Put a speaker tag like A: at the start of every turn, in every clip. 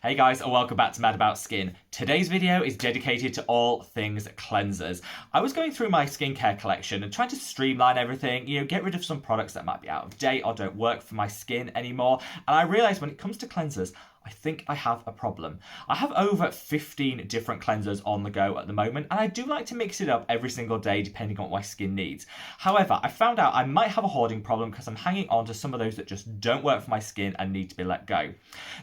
A: Hey guys, and welcome back to Mad About Skin. Today's video is dedicated to all things cleansers. I was going through my skincare collection and trying to streamline everything, get rid of some products that might be out of date or don't work for my skin anymore. And I realized when it comes to cleansers, I think I have a problem. I have over 15 different cleansers on the go at the moment, and I do like to mix it up every single day depending on what my skin needs. However, I found out I might have a hoarding problem because I'm hanging on to some of those that just don't work for my skin and need to be let go.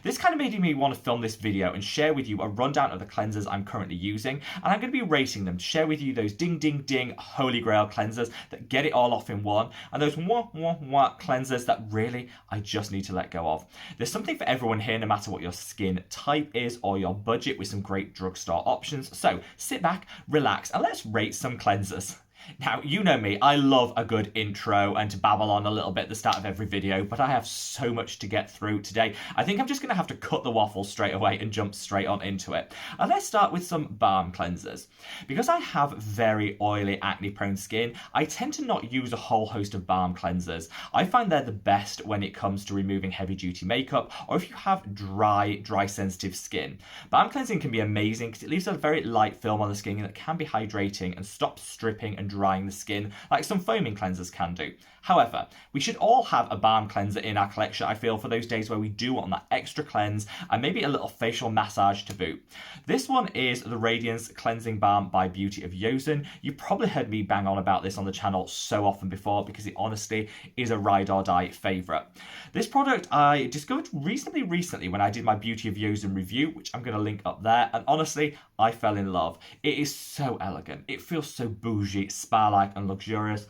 A: This kind of made me want to film this video and share with you a rundown of the cleansers I'm currently using, and I'm going to be rating them to share with you those ding ding ding holy grail cleansers that get it all off in one, and those cleansers that really I just need to let go of. There's something for everyone here, no matter what your skin type is or your budget, with some great drugstore options. So sit back, relax, and let's rate some cleansers. Now, you know me, I love a good intro and to babble on a little bit at the start of every video, but I have so much to get through today. I think I'm just going to have to cut the waffle straight away and jump straight on into it. And let's start with some balm cleansers. Because I have very oily, acne-prone skin, I tend to not use a whole host of balm cleansers. I find they're the best when it comes to removing heavy-duty makeup, or if you have dry, sensitive skin. Balm cleansing can be amazing because it leaves a very light film on the skin that can be hydrating and stops stripping and drying the skin like some foaming cleansers can do. However, we should all have a balm cleanser in our collection, I feel, for those days where we do want that extra cleanse and maybe a little facial massage to boot. This one is the Radiance Cleansing Balm by Beauty of Joseon. You've probably heard me bang on about this on the channel so often before because it honestly is a ride or die favourite. This product I discovered reasonably recently when I did my Beauty of Joseon review, which I'm going to link up there, and honestly, I fell in love. It is so elegant. It feels so bougie, spa-like and luxurious.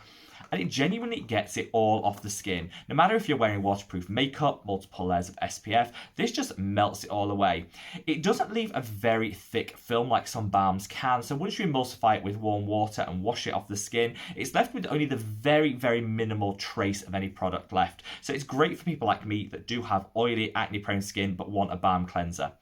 A: And it genuinely gets it all off the skin. No matter if you're wearing waterproof makeup, multiple layers of SPF, this just melts it all away. It doesn't leave a very thick film like some balms can, so once you emulsify it with warm water and wash it off the skin, it's left with only the very, very minimal trace of any product left. So it's great for people like me that do have oily, acne-prone skin but want a balm cleanser.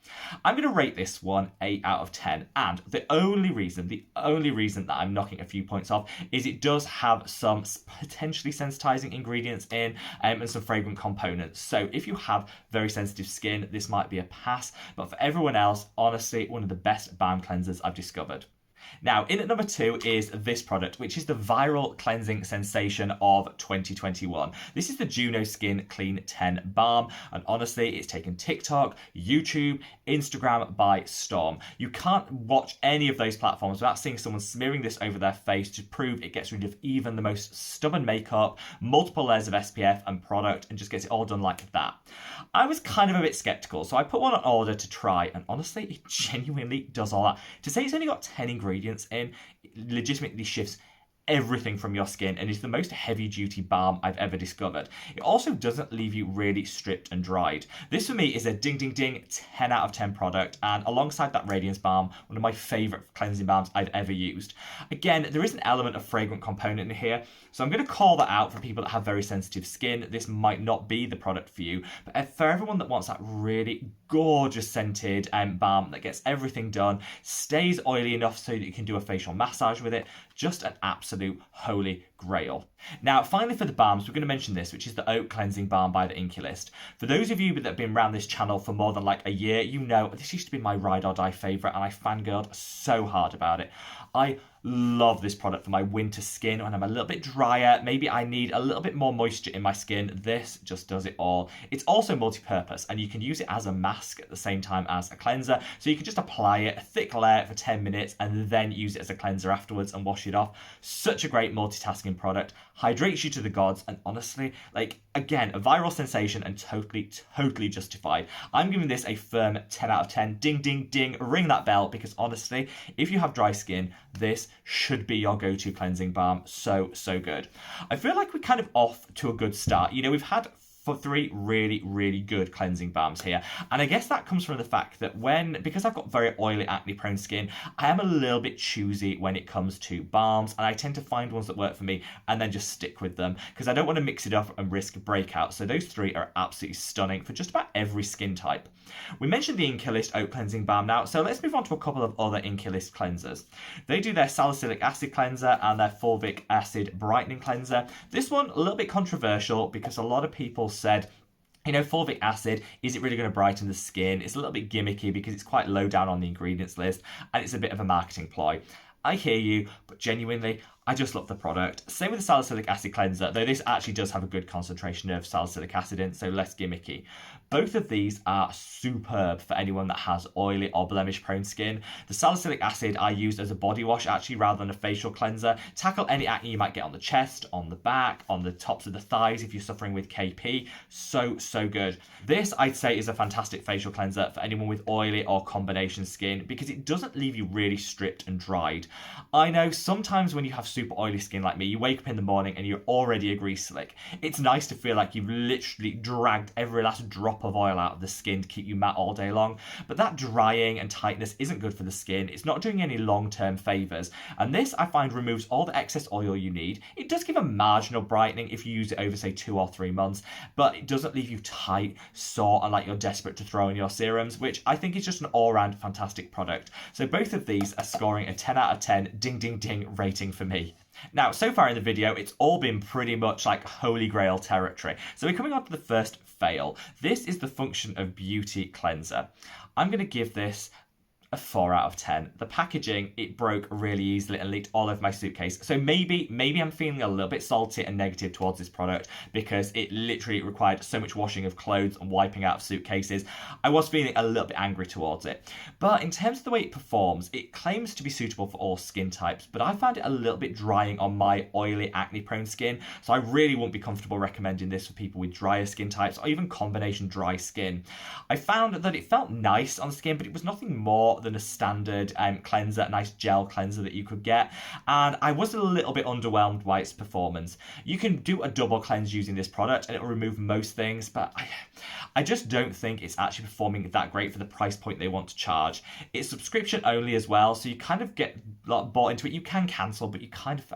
A: I'm going to rate this one 8 out of 10, and the only reason that I'm knocking a few points off is it does have some potentially sensitizing ingredients in and some fragrant components. So if you have very sensitive skin, this might be a pass, but for everyone else, honestly, one of the best balm cleansers I've discovered. Now, in at number 2 is this product, which is the viral cleansing sensation of 2021. This is the Juno Skin Clean 10 Balm, and honestly, it's taken TikTok, YouTube, Instagram by storm. You can't watch any of those platforms without seeing someone smearing this over their face to prove it gets rid of even the most stubborn makeup, multiple layers of SPF and product, and just gets it all done like that. I was kind of a bit skeptical, so I put one on order to try, and honestly, it genuinely does all that. To say it's only got 10 ingredients in, it legitimately shifts everything from your skin and is the most heavy duty balm I've ever discovered. It also doesn't leave you really stripped and dried. This for me is a ding ding ding 10 out of 10 product, and alongside that Radiance balm, one of my favourite cleansing balms I've ever used. Again, there is an element of fragrant component in here, so I'm going to call that out for people that have very sensitive skin. This might not be the product for you, but for everyone that wants that really gorgeous scented balm that gets everything done, stays oily enough so that you can do a facial massage with it, just an absolute holy grail. Now, finally for the balms, we're going to mention this, which is the Oat Cleansing Balm by the Inkey List. For those of you that have been around this channel for more than like a year, you know this used to be my ride or die favourite, and I fangirled so hard about it. I love this product for my winter skin when I'm a little bit drier, maybe I need a little bit more moisture in my skin. This just does it all. It's also multi-purpose, and you can use it as a mask at the same time as a cleanser, so you can just apply it, a thick layer for 10 minutes, and then use it as a cleanser afterwards and wash it off. Such a great multitasking product, hydrates you to the gods, and honestly, like, again, a viral sensation and totally justified. I'm giving this a firm 10 out of 10. Ding, ding, ding, ring that bell, because honestly, if you have dry skin, this should be your go-to cleansing balm. So good. I feel like we're kind of off to a good start. We've had for 3 really good cleansing balms here, and I guess that comes from the fact that because I've got very oily, acne prone skin, I am a little bit choosy when it comes to balms, and I tend to find ones that work for me and then just stick with them because I don't want to mix it up and risk breakout. So those 3 are absolutely stunning for just about every skin type. We mentioned the Inkey List Oat Cleansing Balm now, so let's move on to a couple of other Inkey List cleansers. They do their salicylic acid cleanser and their fulvic acid brightening cleanser. This one a little bit controversial because a lot of people said You know, fulvic acid, is it really going to brighten the skin? It's a little bit gimmicky because it's quite low down on the ingredients list and it's a bit of a marketing ploy. I hear you, but genuinely, I just love the product. Same with the salicylic acid cleanser, though this actually does have a good concentration of salicylic acid in, so less gimmicky. Both of these are superb for anyone that has oily or blemish prone skin. The salicylic acid I used as a body wash actually rather than a facial cleanser. Tackle any acne you might get on the chest, on the back, on the tops of the thighs if you're suffering with KP. So good. This I'd say is a fantastic facial cleanser for anyone with oily or combination skin because it doesn't leave you really stripped and dried. I know sometimes when you have super oily skin like me, you wake up in the morning and you're already a grease slick. It's nice to feel like you've literally dragged every last drop of oil out of the skin to keep you matte all day long, but that drying and tightness isn't good for the skin. It's not doing any long-term favours, and this I find removes all the excess oil you need. It does give a marginal brightening if you use it over say 2 or 3 months, but it doesn't leave you tight, sore, and like you're desperate to throw in your serums, which I think is just an all-round fantastic product. So both of these are scoring a 10 out of 10 ding ding ding rating for me. Now, so far in the video, it's all been pretty much like holy grail territory. So we're coming on to the first fail. This is the Function of Beauty cleanser. I'm going to give this a 4 out of 10. The packaging, it broke really easily and leaked all over my suitcase. So maybe I'm feeling a little bit salty and negative towards this product because it literally required so much washing of clothes and wiping out of suitcases. I was feeling a little bit angry towards it. But in terms of the way it performs, it claims to be suitable for all skin types, but I found it a little bit drying on my oily, acne-prone skin. So I really won't be comfortable recommending this for people with drier skin types or even combination dry skin. I found that it felt nice on the skin, but it was nothing more than a standard cleanser, a nice gel cleanser that you could get, and I was a little bit underwhelmed by its performance. You can do a double cleanse using this product and it will remove most things, but I just don't think it's actually performing that great for the price point they want to charge. It's subscription only as well, so you kind of get bought into it. You can cancel, but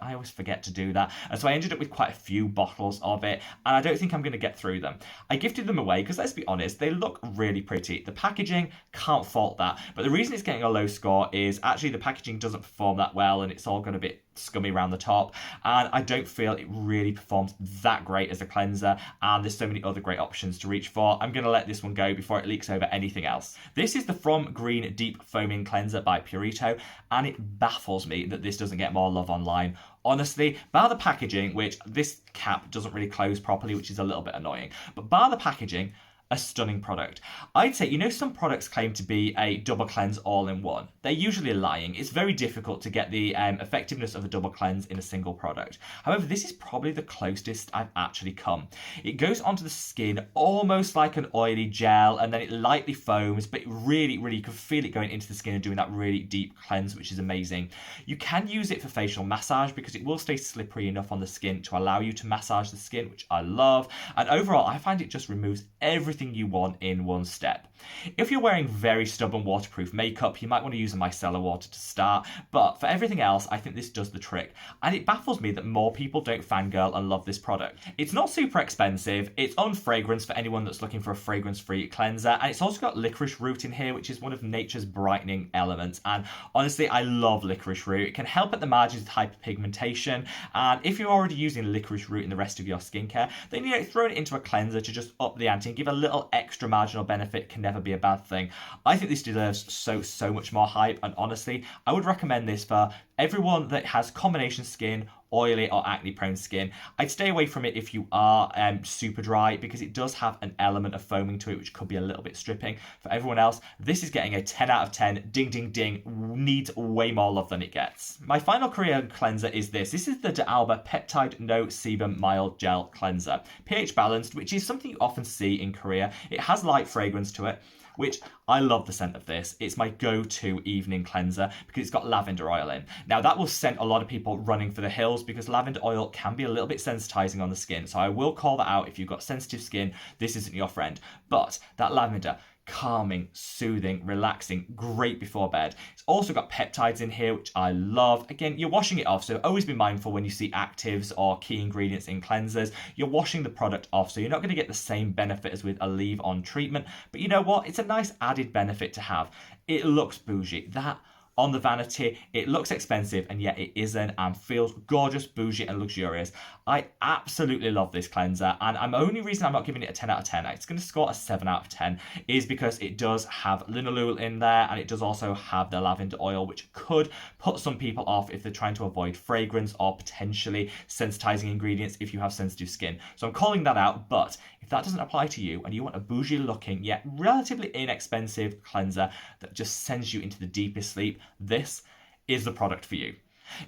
A: I always forget to do that, and so I ended up with quite a few bottles of it, and I don't think I'm going to get through them. I gifted them away because, let's be honest, they look really pretty. The packaging, can't fault that, but the reason it's getting a low score is actually the packaging doesn't perform that well and it's all got a bit scummy around the top, and I don't feel it really performs that great as a cleanser, and there's so many other great options to reach for. I'm going to let this one go before it leaks over anything else. This is the From Green Deep Foaming Cleanser by Purito, and it baffles me that this doesn't get more love online. Honestly, bar the packaging, which this cap doesn't really close properly, which is a little bit annoying, but bar the packaging, a stunning product. I'd say, you know, some products claim to be a double cleanse all in one. They're usually lying. It's very difficult to get the effectiveness of a double cleanse in a single product. However, this is probably the closest I've actually come. It goes onto the skin almost like an oily gel, and then it lightly foams, but really, you can feel it going into the skin and doing that really deep cleanse, which is amazing. You can use it for facial massage because it will stay slippery enough on the skin to allow you to massage the skin, which I love. And overall, I find it just removes everything you want in one step. If you're wearing very stubborn waterproof makeup, you might want to use a micellar water to start, but for everything else, I think this does the trick, and it baffles me that more people don't fangirl and love this product. It's not super expensive, it's on fragrance for anyone that's looking for a fragrance-free cleanser, and it's also got licorice root in here, which is one of nature's brightening elements, and honestly, I love licorice root. It can help at the margins with hyperpigmentation, and if you're already using licorice root in the rest of your skincare, then, you know, throwing it into a cleanser to just up the ante and give a little extra marginal benefit can never be a bad thing. I think this deserves so much more hype, and honestly, I would recommend this for everyone that has combination skin, oily or acne prone skin. I'd stay away from it if you are super dry, because it does have an element of foaming to it which could be a little bit stripping. For everyone else, this is getting a 10 out of 10, ding ding ding, needs way more love than it gets. My final Korean cleanser is this. This is the D'Alba Peptide No Sebum Mild Gel Cleanser. pH balanced, which is something you often see in Korea. It has light fragrance to it, which I love the scent of this. It's my go-to evening cleanser because it's got lavender oil in. Now, that will send a lot of people running for the hills because lavender oil can be a little bit sensitizing on the skin. So I will call that out. If you've got sensitive skin, this isn't your friend. But that lavender, calming, soothing, relaxing, great before bed. It's also got peptides in here, which I love. Again, you're washing it off, so always be mindful when you see actives or key ingredients in cleansers. You're washing the product off, so you're not going to get the same benefit as with a leave-on treatment. But you know what? It's a nice added benefit to have. It looks bougie. That on the vanity. It looks expensive and yet it isn't, and feels gorgeous, bougie and luxurious. I absolutely love this cleanser, and only reason I'm not giving it a 10 out of 10, it's going to score a 7 out of 10, is because it does have linalool in there, and it does also have the lavender oil, which could put some people off if they're trying to avoid fragrance or potentially sensitizing ingredients if you have sensitive skin. So I'm calling that out, but if that doesn't apply to you and you want a bougie looking yet relatively inexpensive cleanser that just sends you into the deepest sleep, this is the product for you.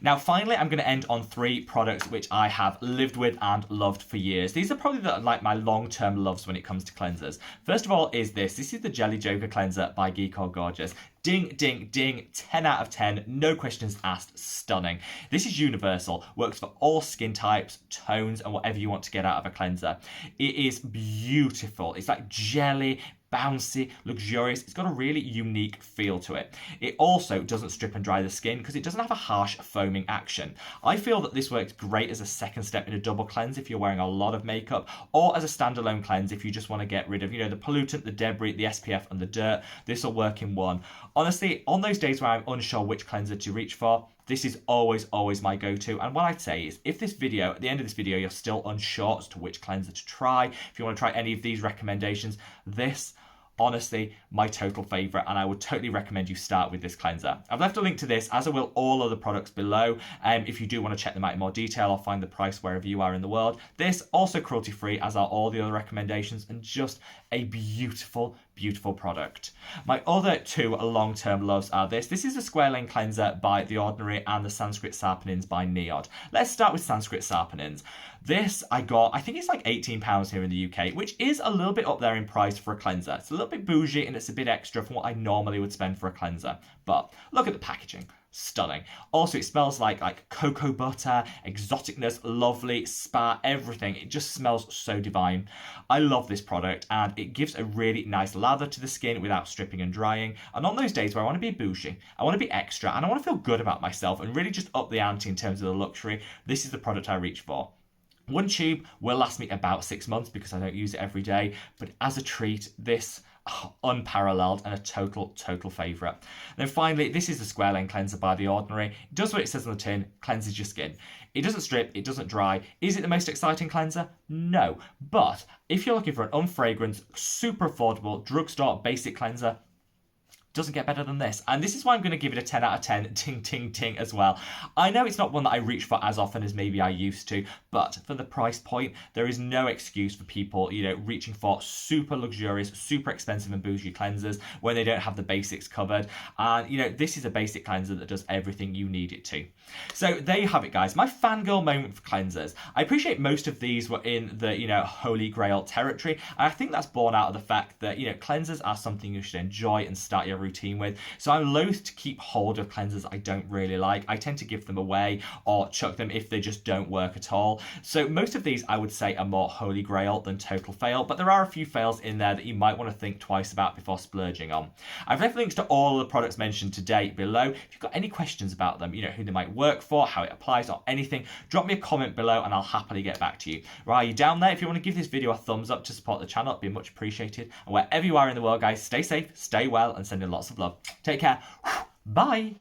A: Now, finally, I'm going to end on 3 products which I have lived with and loved for years. These are probably like my long-term loves when it comes to cleansers. First of all is this. This is the Jelly Joker cleanser by Geek or Gorgeous. Ding, ding, ding, 10 out of 10, no questions asked, stunning. This is universal, works for all skin types, tones, and whatever you want to get out of a cleanser. It is beautiful. It's like jelly, bouncy, luxurious. It's got a really unique feel to it. It also doesn't strip and dry the skin because it doesn't have a harsh foaming action. I feel that this works great as a second step in a double cleanse if you're wearing a lot of makeup, or as a standalone cleanse if you just want to get rid of, the pollutant, the debris, the SPF and the dirt. This will work in one. Honestly, on those days where I'm unsure which cleanser to reach for, this is always my go-to. And what I'd say is, if this video, at the end of this video, you're still unsure as to which cleanser to try, if you want to try any of these recommendations, this, honestly, my total favourite, and I would totally recommend you start with this cleanser. I've left a link to this, as I will all other products below, if you do want to check them out in more detail or find the price wherever you are in the world. This, also cruelty-free, as are all the other recommendations, and just a beautiful product. My other 2 long-term loves are this. This is the Square Lane Cleanser by The Ordinary and the Sanskrit Sarpanins by Neod. Let's start with Sanskrit Sarpanins. This I got, I think it's like £18 here in the UK, which is a little bit up there in price for a cleanser. It's a little bit bougie and it's a bit extra from what I normally would spend for a cleanser. But look at the packaging. Stunning. Also, it smells like cocoa butter, exoticness, lovely, spa, everything. It just smells so divine. I love this product, and it gives a really nice lather to the skin without stripping and drying. And on those days where I want to be bougie, I want to be extra, and I want to feel good about myself and really just up the ante in terms of the luxury, this is the product I reach for. One tube will last me about 6 months because I don't use it every day, but as a treat, this, unparalleled and a total favourite. Then finally, this is the Square Lane Cleanser by The Ordinary. It does what it says on the tin, cleanses your skin. It doesn't strip, it doesn't dry. Is it the most exciting cleanser? No. But if you're looking for an unfragranced, super affordable, drugstore basic cleanser, doesn't get better than this. And this is why I'm going to give it a 10 out of 10, ting, ting, ting as well. I know it's not one that I reach for as often as maybe I used to, but for the price point, there is no excuse for people, reaching for super luxurious, super expensive and bougie cleansers when they don't have the basics covered. And, this is a basic cleanser that does everything you need it to. So there you have it, guys. My fangirl moment for cleansers. I appreciate most of these were in the, holy grail territory. And I think that's born out of the fact that, cleansers are something you should enjoy and start your routine with. So I'm loath to keep hold of cleansers I don't really like. I tend to give them away or chuck them if they just don't work at all. So most of these I would say are more holy grail than total fail, but there are a few fails in there that you might want to think twice about before splurging on. I've left links to all of the products mentioned today below. If you've got any questions about them, who they might work for, how it applies or anything, drop me a comment below and I'll happily get back to you. Right, you down there? If you want to give this video a thumbs up to support the channel, it'd be much appreciated. And wherever you are in the world, guys, stay safe, stay well, and send in lots of love. Take care. Bye.